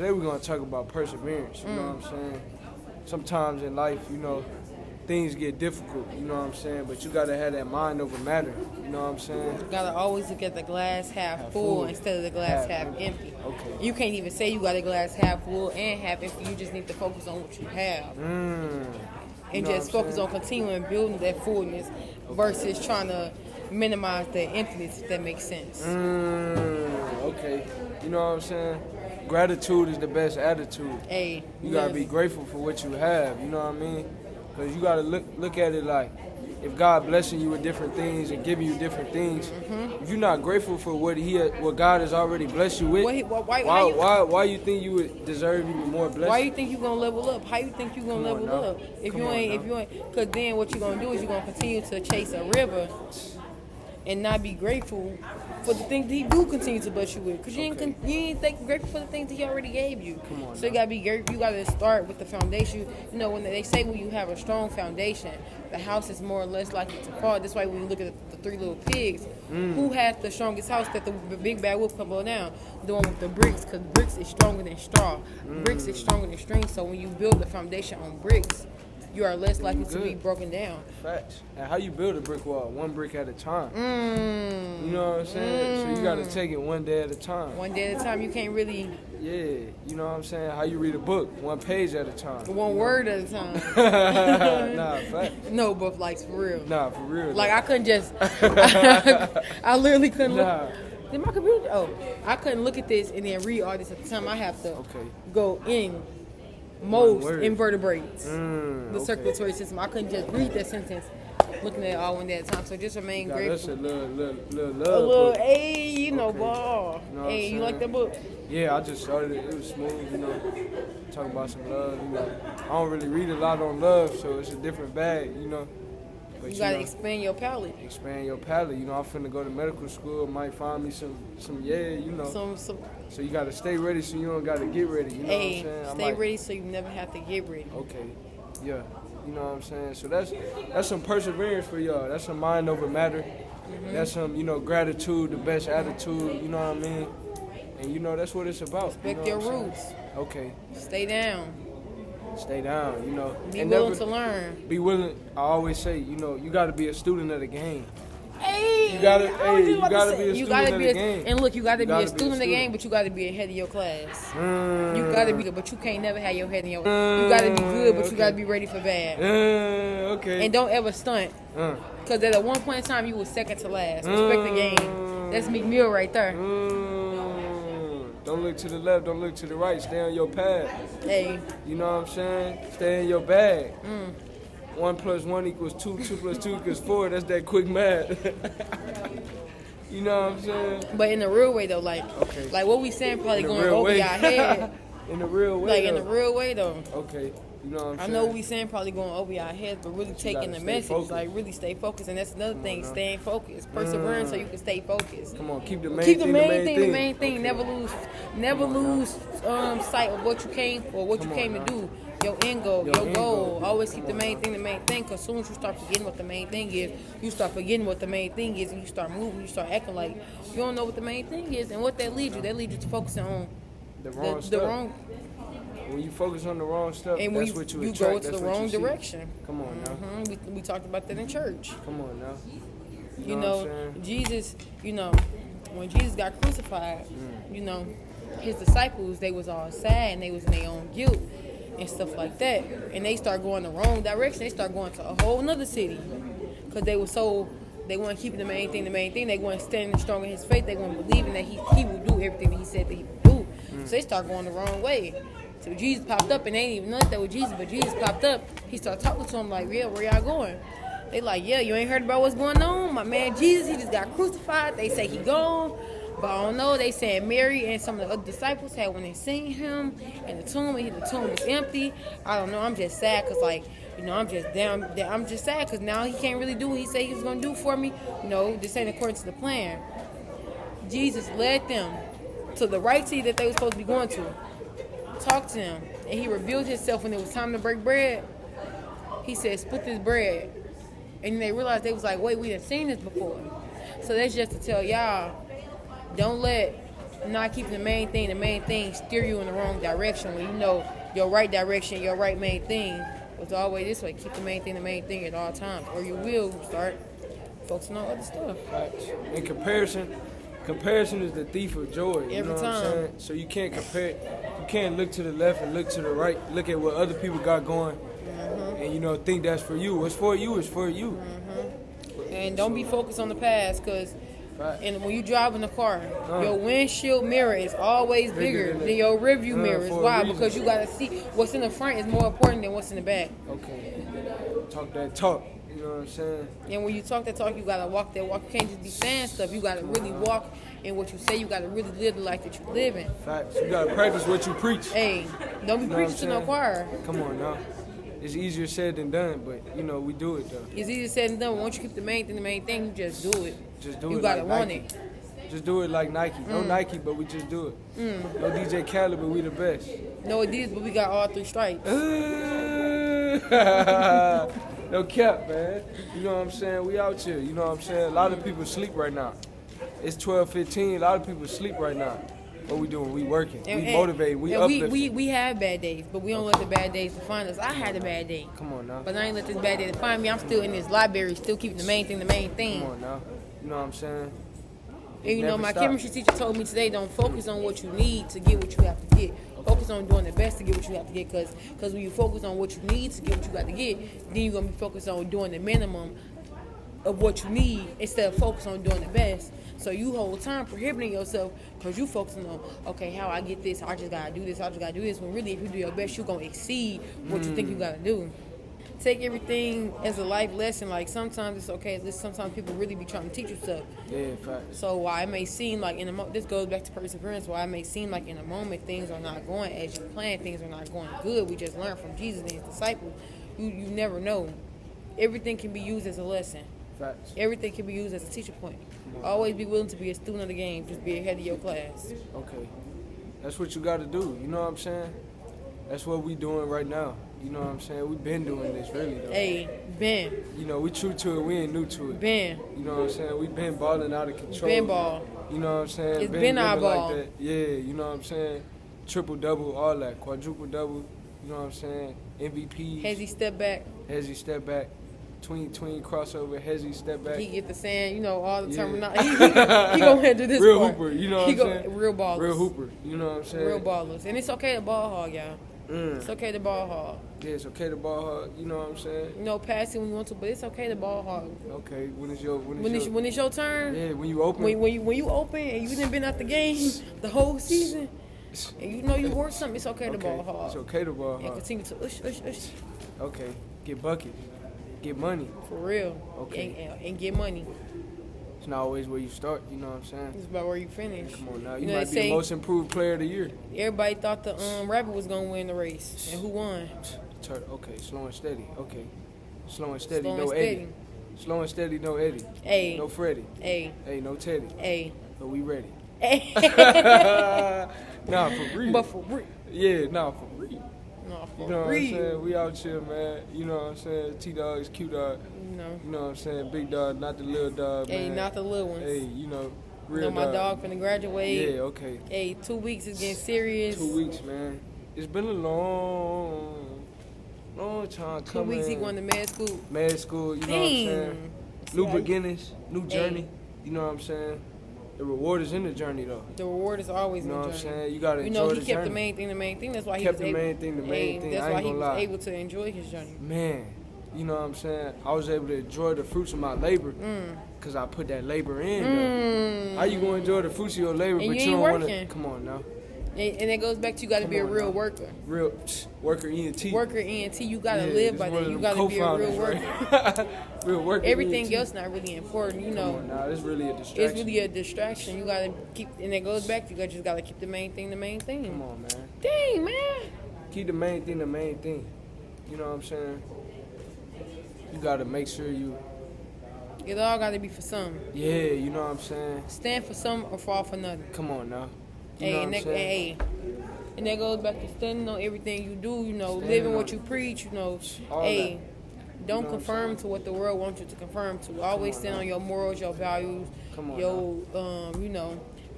Today we're going to talk about perseverance, you know what I'm saying? Sometimes in life, you know, things get difficult, you know what I'm saying? But you got to have that mind over matter, you know what I'm saying? You got to always look at the glass half full instead of the glass half empty. Okay. You can't even say you got a glass half full and half empty. You just need to focus on what you have. And just focus on continuing building that fullness versus trying to minimize the emptiness, if that makes sense. Okay. You know what I'm saying? Gratitude is the best attitude. Hey, you got to be grateful for what you have, you know what I mean? Because you got to look at it like, if God blessing you with different things and giving you different things, if you're not grateful for what God has already blessed you with, why you think you would deserve even more blessing? Why you think you're gonna level up? How you think you're gonna level up? If you ain't, because then what you're gonna do is you're gonna continue to chase a river and not be grateful for the things that He do continue to bless you with. Because you ain't grateful for the things that He already gave you. So you gotta be grateful. You gotta start with the foundation. You know, when they say when you have a strong foundation, the house is more or less likely to fall. That's why when you look at the three little pigs, who has the strongest house that the big bad wolf can blow down? The one with the bricks, because bricks is stronger than straw. Bricks is stronger than string. So when you build the foundation on bricks, you are less likely to be broken down. Facts. And how you build a brick wall? One brick at a time. You know what I'm saying? So you got to take it one day at a time. One day at a time. You can't really... Yeah. You know what I'm saying? How you read a book? One page at a time. One word at a time. Nah, facts. No, but like for real. Nah, for real. Like I couldn't just... I literally couldn't look... Did my computer... Oh. I couldn't look at this and then read all this at the time. I have to go in... most invertebrates, the circulatory system. I couldn't just read that sentence looking at it all one day at a time. So just remain grateful. That's a little hey, you know, ball. You know hey, you like that book? Yeah, I just started it. It was smooth, you know. Talking about some love, you know. I don't really read a lot on love, so it's a different bag, you know. But you gotta expand your palate. Expand your palate. You know, I'm finna go to medical school. Might find me some you know. Some. So you gotta stay ready so you don't gotta get ready. You know what I'm saying? Stay ready so you never have to get ready. Okay. Yeah. You know what I'm saying? So that's some perseverance for y'all. That's some mind over matter. That's some, you know, gratitude, the best attitude. You know what I mean? And you know that's what it's about. Respect your roots. Okay. Stay down. Stay down, you know. Be willing to learn. Be willing. I always say, you know, you got to be a student of the game. Hey, you gotta be a student of the game. And look, you gotta be a student of the game, but you gotta be ahead of your class. You gotta be, but you can't never have your head in your. You gotta be good, but you gotta be ready for bad. Okay. And don't ever stunt, because at one point in time you was second to last. Respect the game. That's McMill right there. Don't look to the left, don't look to the right. Stay on your path. Hey. You know what I'm saying? Stay in your bag. 1 + 1 = 2, 2 + 2 = 4. That's that quick math. You know what I'm saying? But in the real way though, like what we saying probably going over your head. In the real way. In the real way though. Okay. You know what I'm saying? I know we saying probably going over your heads, but really taking the message, focused. Like really stay focused, and that's another thing, staying focused, persevering, so you can stay focused. Come on, keep the main thing. Never lose sight of what you came for, what you came to do. Your end goal, your goal. Always keep the main thing, because as soon as you start forgetting what the main thing is, you start forgetting what the main thing is, and you start moving, you start acting like you don't know what the main thing is, and what that leads you. That leads you to focusing on the wrong When you focus on the wrong stuff, and that's what you attract. You go into the wrong direction. Come on now. We talked about that in church. Come on now. You know Jesus, you know, when Jesus got crucified, you know, his disciples, they was all sad and they was in their own guilt and stuff like that. And they start going the wrong direction. They start going to a whole nother city because they weren't keeping the main thing. They weren't standing strong in his faith. They weren't believing that he would do everything that he said that he would do. So they start going the wrong way. So Jesus popped up, and they ain't even know that was Jesus, but Jesus popped up. He started talking to them like, yeah, where y'all going? They like, yeah, you ain't heard about what's going on? My man Jesus, he just got crucified. They say he gone, but I don't know. They saying Mary and some of the other disciples had when they seen him in the tomb, and the tomb was empty. I don't know. I'm just sad because, like, you know, I'm just down. I'm just sad because now he can't really do what he said he was going to do for me. No, this ain't according to the plan. Jesus led them to the right city that they were supposed to be going to. Talked to him, and he revealed himself when it was time to break bread. He said, split this bread. And they realized, they was like, wait, we done seen this before. So that's just to tell y'all, don't let not keeping the main thing steer you in the wrong direction when you know your right direction, your right main thing was always this way. Keep the main thing at all times, or you will start focusing on other stuff. Right. In comparison is the thief of joy. You know what I'm saying? So you can't compare. You can't look to the left and look to the right. Look at what other people got going, and think that's for you. What's for you is for you. And don't be focused on the past, because and when you drive in the car, your windshield mirror is always bigger than your rearview mirrors. Why? Because you gotta see what's in the front is more important than what's in the back. Okay. Talk that talk. You know what I'm saying? And when you talk that talk, you gotta walk that walk. You can't just be saying stuff. You gotta really walk in what you say. You gotta really live the life that you live in. Facts. You gotta practice what you preach. Hey, don't be preaching to no choir. Come on now. It's easier said than done, but we do it though. It's easier said than done. Once you keep the main thing, you just do it. Just do it. You gotta like want Nike. it. Just do it like Nike. No Nike, but we just do it. No DJ Khaled, but we the best. No Adidas, but we got all 3 stripes. No cap, man. You know what I'm saying? We out here. You know what I'm saying? A lot of people sleep right now. It's 12:15. A lot of people sleep right now. What we doing? We working. We motivated. We uplifting. We have bad days, but we don't let the bad days define us. I had a bad day. Come on now. But I ain't let this bad day define me. I'm still in this library, still keeping the main thing. Come on now. You know what I'm saying? And my chemistry teacher told me today, don't focus on what you need to get what you have to get. Focus on doing the best to get what you have to get, because when you focus on what you need to get what you got to get, then you're going to be focused on doing the minimum of what you need instead of focus on doing the best. So you whole time prohibiting yourself because you focusing on, okay, how I get this, I just got to do this, when really if you do your best, you're going to exceed what you think you got to do. Take everything as a life lesson. Like sometimes it's okay. Sometimes people really be trying to teach you stuff. Yeah, fact. So while it may seem like this goes back to perseverance. While it may seem like in a moment things are not going as you planned, things are not going good. We just learned from Jesus and his disciples. You never know. Everything can be used as a lesson. Facts. Everything can be used as a teacher point. Always be willing to be a student of the game. Just be ahead of your class. Okay, that's what you got to do. You know what I'm saying? That's what we doing right now. You know what I'm saying? We been doing this really though. Hey, been. We true to it. We ain't new to it. Been. You know what I'm saying? We been balling out of control. Been ball. You know what I'm saying? It's been our ball. Like that. Yeah, you know what I'm saying? Triple double, all that. Quadruple double. You know what I'm saying? MVP. Hezzy step back. Tween crossover. Hezzy step back. He get the saying, all the terminology. He gonna handle this real part. Hooper. You know what I'm saying? Real ballers. Real Hooper. You know what I'm saying? Real ballers. And it's okay to ball hog, y'all. It's okay to ball hog. Yeah, it's okay to ball hog. You know what I'm saying? Passing when you want to, but it's okay to ball hog. Okay, when it's your turn. Yeah, when you open. When you open and you done been out the game the whole season, and you work something, it's okay to ball hog. It's okay to ball hog. And continue to ush. Okay, get bucket, get money. For real. Okay. And get money. It's not always where you start, you know what I'm saying? It's about where you finish. Come on now, you might be the most improved player of the year. Everybody thought the rapper was gonna win the race, and who won? Okay, slow and steady. Okay, slow and steady, no Eddie. Slow and steady, no Eddie. Hey. No Freddie. Hey. Hey, no Teddy. Hey. But we ready. Hey. Nah, for real. But for real. Yeah, nah, for real. Nah, for you know real. what I'm saying? We out here, man. You know what I'm saying? T-Dog is Q-Dog. You know what I'm saying? Big dog, not the little dog, man. Hey, not the little ones. Hey, real my dog finna graduate. Yeah, okay. Hey, 2 weeks is getting serious. 2 weeks, man. It's been a long time coming. 2 weeks he going to med school. Med school, you know what I'm saying? New beginnings, new journey. You know what I'm saying? The reward is in the journey, though. The reward is always in the journey. You know what I'm saying? You gotta enjoy the journey. He kept the main thing. That's why he kept was the main thing. That's why he was able to enjoy his journey. Man. You know what I'm saying? I was able to enjoy the fruits of my labor because I put that labor in. Though. How you gonna enjoy the fruits of your labor, and but you don't want to? Come on now. And it goes back to you got to be a real worker. Real worker ENT. Worker ENT. You got to live by that. You got to be a real worker. Right? Real worker. Everything ENT. else not really important. Come on now, it's really a distraction. It's really a distraction. You got to keep, and it goes back to you just got to keep the main thing. Come on, man. Dang, man. Keep the main thing. You know what I'm saying? You gotta make sure it all gotta be for some. Yeah, you know what I'm saying? Stand for some or fall for nothing. Come on now. And that goes back to standing on everything you do, living what you preach, don't conform to what the world wants you to conform to. Always stand on your morals, your values,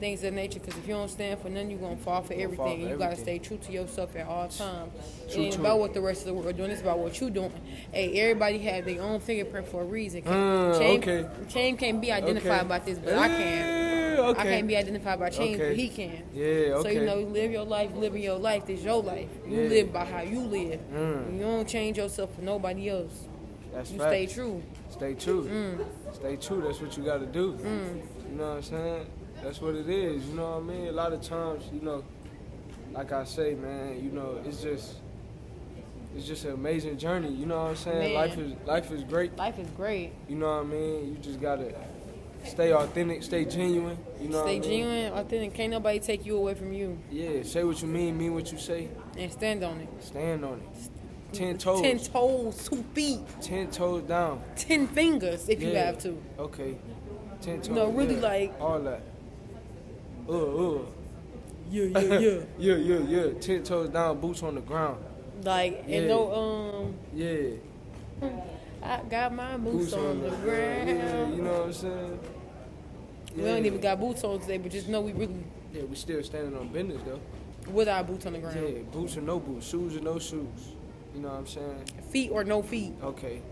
things of that nature. Because if you don't stand for nothing, you're going to fall for everything. And you got to stay true to yourself at all times. It ain't about what the rest of the world doing. It's about what you doing. Hey, everybody have their own fingerprint for a reason. Cham can't be identified by this, but I can. I can't be identified by Cham, but he can. Yeah, okay. So, live your life, living your life. This is your life. You live by how you live. You don't change yourself for nobody else. That's you facts. stay true. Stay true. Stay true. That's what you got to do. You know what I'm saying? That's what it is. You know what I mean? A lot of times, like I say, man, it's just an amazing journey. You know what I'm saying? Man. Life is great. Life is great. You know what I mean? You just gotta stay authentic, stay genuine. You know stay what I mean? genuine, authentic. Can't nobody take you away from you. Yeah, say what you mean what you say. And stand on it. Stand on it. 10 toes. 10 toes, 2 feet. 10 toes down. 10 fingers if you have to. Okay. 10 toes. No, really like. All that. Yeah. Yeah. 10 toes down, boots on the ground. Like, and no, Yeah. I got my boots on the ground. Yeah, you know what I'm saying? We don't even got boots on today, but just know we really. Yeah, we still standing on business though. With our boots on the ground. Yeah, boots or no boots, shoes or no shoes. You know what I'm saying? Feet or no feet. Okay.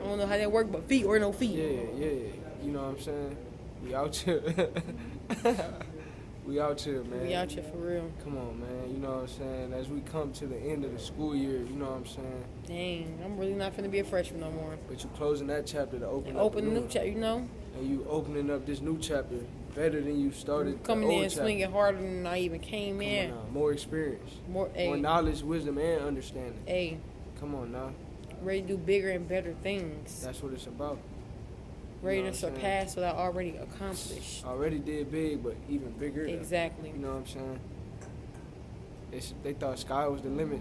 I don't know how that work, but feet or no feet. Yeah. You know what I'm saying? We out here. We out here, man. We out here for real. Come on, man. You know what I'm saying? As we come to the end of the school year, you know what I'm saying? Dang, I'm really not finna be a freshman no more. But you closing that chapter to open a new chapter, And you opening up this new chapter better than you started. Coming in swinging harder than I even came in. Come on now. More experience. More knowledge, wisdom, and understanding. Hey. Come on now. Ready to do bigger and better things. That's what it's about. Ready to surpass what I already accomplished. Already did big, but even bigger. Exactly. You know what I'm saying? They thought sky was the limit.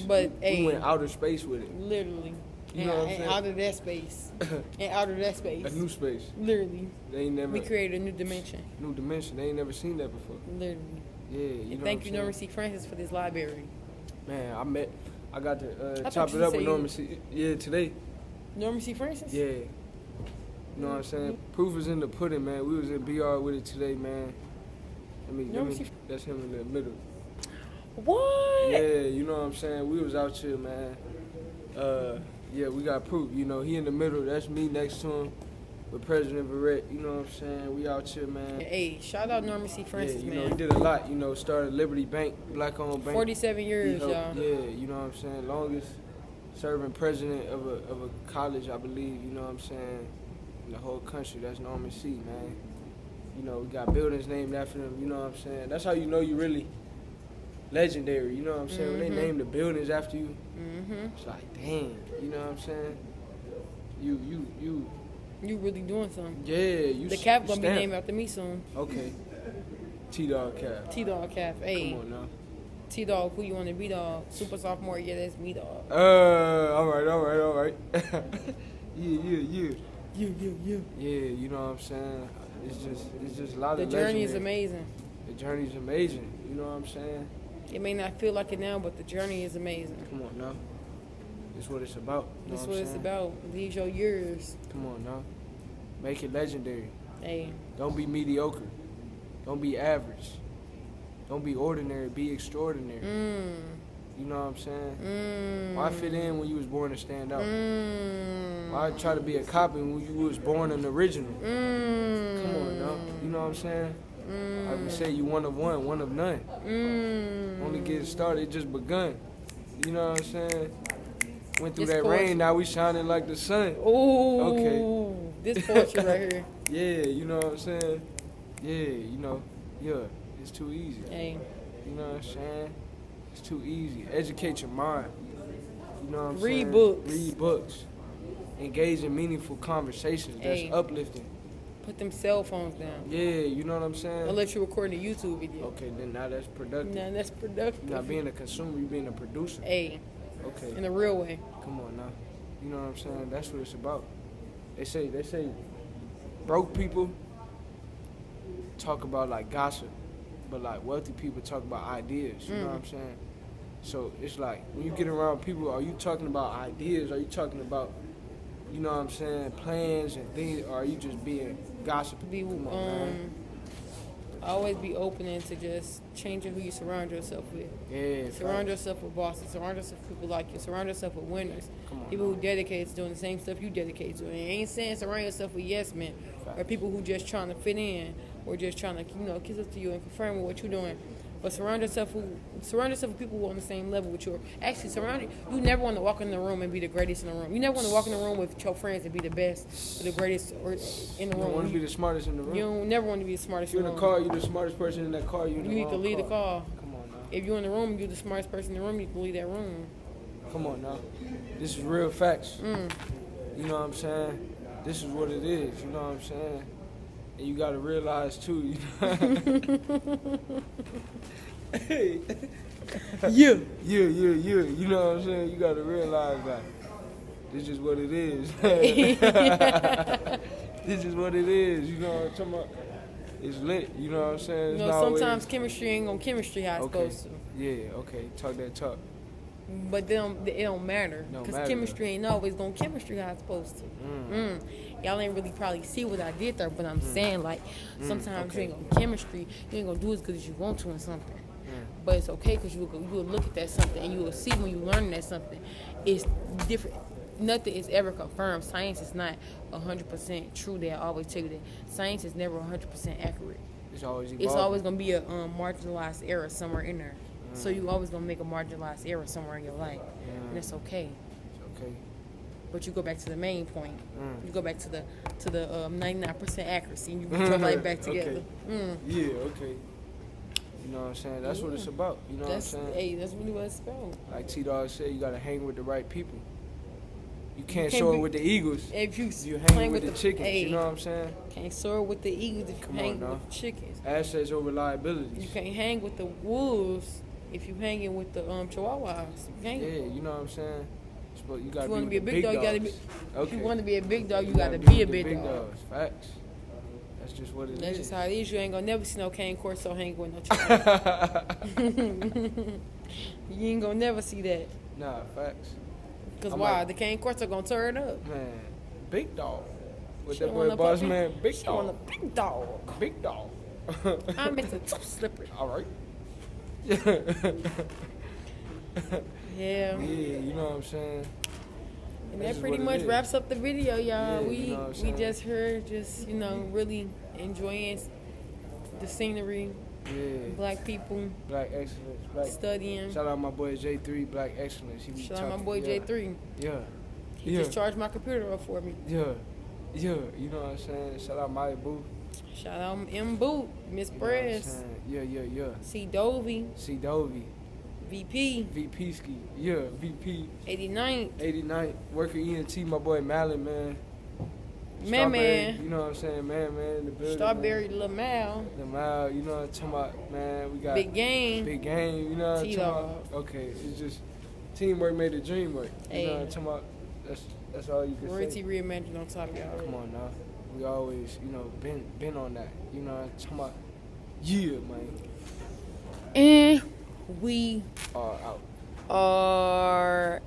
But we went outer space with it. Literally. You know what I'm saying? Out of that space. And out of that space. A new space. Literally. We created a new dimension. New dimension. They ain't never seen that before. Literally. Yeah, you know. Thank you, Norman C. Francis, for this library. Man, I got to chop it up with Norman C. Yeah, today. Norman C. Francis? Yeah. You know what I'm saying? Proof is in the pudding, man. We was in BR with it today, man. That's him in the middle. What? Yeah, you know what I'm saying? We was out here, man. Yeah, we got proof. He in the middle. That's me next to him with President Verrett. You know what I'm saying? We out here, man. Hey, shout out Norman C. Francis, man. Man. He did a lot. Started Liberty Bank, black-owned bank. 47 years, y'all. Yeah, you know what I'm saying? Longest serving president of a college, I believe. You know what I'm saying? In the whole country. That's Norman C., man. We got buildings named after him. You know what I'm saying? That's how you know you really legendary. You know what I'm saying? When they name the buildings after you, it's like, dang. You know what I'm saying? You really doing something. Yeah, the cap gonna be named after me soon. Okay. T-Dog cap. T-Dog cap. Hey. Come on now. T-Dog, who you want to be, dog? Super sophomore, yeah, that's me, dog. All right. Yeah. Yeah, you know what I'm saying? It's just a lot of the journey is amazing. The journey's amazing. You know what I'm saying? It may not feel like it now, but the journey is amazing. Come on now. It's what it's about. That's what it's about. These your years. Come on now. Make it legendary. Hey. Don't be mediocre. Don't be average. Don't be ordinary. Be extraordinary. You know what I'm saying? Why fit in when you was born to stand out? Why try to be a copy when you was born an original? Come on now. You know what I'm saying? Like we say, you one of one, one of none. Only getting started, it just begun. You know what I'm saying? Went through that rain, now we shining like the sun. Ooh. Okay. This poetry right here. Yeah, you know what I'm saying? Yeah, it's too easy. Hey. You know what I'm saying? It's too easy. Educate your mind. You know what I'm saying? Read books. Read books. Engage in meaningful conversations. That's uplifting. Put them cell phones down. Yeah, you know what I'm saying? Unless you're recording a YouTube video. Okay, then now that's productive. Now that's productive. You're not being a consumer, you're being a producer. Hey. Okay. In a real way. Come on now. You know what I'm saying? That's what it's about. They say broke people talk about like gossip, but like wealthy people talk about ideas. You know what I'm saying? So it's like when you get around people, are you talking about ideas? Are you talking about, you know what I'm saying, plans and things? Or are you just being gossipy? Be Come on, man. Always be open into just changing who you surround yourself with. Yeah. Surround yourself with bosses. Surround yourself with people like you. Surround yourself with winners. People who dedicate to doing the same stuff you dedicate to. And I ain't saying surround yourself with yes men or people who just trying to fit in or just trying to kiss up to you and confirm with what you're doing. But surround yourself with people who are on the same level with you. Actually, you never want to walk in the room and be the greatest in the room. You never want to walk in the room with your friends and be the best or the greatest in the room. You want to be the smartest in the room. You don't never want to be the smartest in the room. You're in the car, you're the smartest person in that car. You need to lead the car. Come on now. If you're in the room, you're the smartest person in the room, you need to lead that room. Come on now. This is real facts. You know what I'm saying? This is what it is. You know what I'm saying? And you got to realize, too, you know? Hey. Yeah. You know what I'm saying? You got to realize that this is what it is. This is what it is. You know what I'm talking about? It's lit. You know what I'm saying? It's sometimes chemistry ain't gonna chemistry how it's supposed to. Yeah, okay. Talk that talk. But it don't matter. Because chemistry ain't always gonna chemistry how it's supposed to. Y'all ain't really probably see what I did there, but I'm saying, like, sometimes you ain't gonna chemistry. You ain't gonna do as good as you want to in something. But it's okay because you will look at that something and you will see when you learn that something, it's different. Nothing is ever confirmed. Science is not 100% true. They always tell you that science is never 100% accurate. It's always evolving. It's always going to be a marginalized error somewhere in there. So you always going to make a marginalized error somewhere in your life. And it's okay. It's okay. But you go back to the main point. You go back to the 99% accuracy and you get your life back together. Okay. Yeah, okay. You know what I'm saying? That's what it's about. You know what I'm saying? Hey, that's really what it's about. Like T-Dog said, you got to hang with the right people. You can't soar with the eagles if you hang with the chickens. You know what I'm saying? Can't soar with the eagles if you hang with the chickens. Assets over liabilities. You can't hang with the wolves if you hanging with the chihuahuas. Yeah, you know what I'm saying? You gotta want to be a big dog, you gotta be. Okay. If you want to be a big dog, you gotta be a big dog. Facts. That's just what it is. That's just how it is. You ain't gonna never see no cane corso hanging with no chicken. You ain't gonna never see that. Nah, facts. Because why? The cane corso gonna tear it up. Man, big dog. With that boy boss man, big she dog. Want a big dog. Big dog. I'm Mr. Too Slippery. All right. Yeah. Yeah, you know what I'm saying? And that pretty much wraps up the video, y'all. Yeah, we just heard, really enjoying the scenery. Yeah. Black people. Black excellence. Studying. Shout out my boy J3, Black excellence. Shout out my boy J3. Yeah. He just charged my computer up for me. Yeah. You know what I'm saying? Shout out Maya Boo. Shout out M Boot, Miss Press. Yeah. C Dovey. VP ski. Yeah, VP. 89th. Worker ENT, my boy Malin, man. Man. You know what I'm saying? Man in the building. Strawberry Lamal, you know what I'm talking about, man. We got Big Game, you know what I'm talking about? Okay, it's just teamwork made the dream work. You know what I'm talking about? That's all you can say. Royalty reimagined on top of y'all. Come on now. We always, been on that. You know what I'm talking about? Yeah, man. And we are out. Are